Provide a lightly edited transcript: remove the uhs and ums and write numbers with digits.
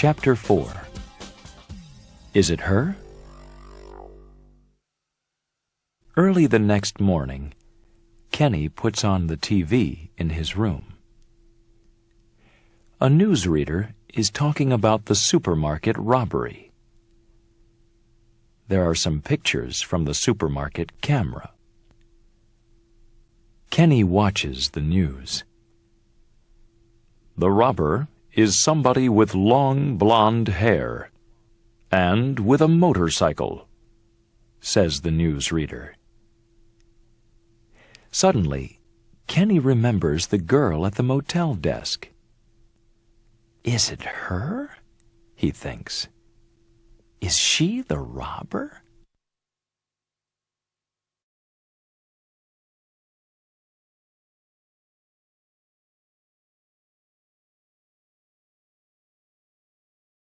Chapter 4. Is it her? Early the next morning, Kenny puts on the TV in his room. A newsreader is talking about the supermarket robbery. There are some pictures from the supermarket camera. Kenny watches the news. The robber is somebody with long blonde hair and with a motorcycle, says the newsreader. Suddenly, Kenny remembers the girl at the motel desk. Is it her? He thinks. Is she the robber?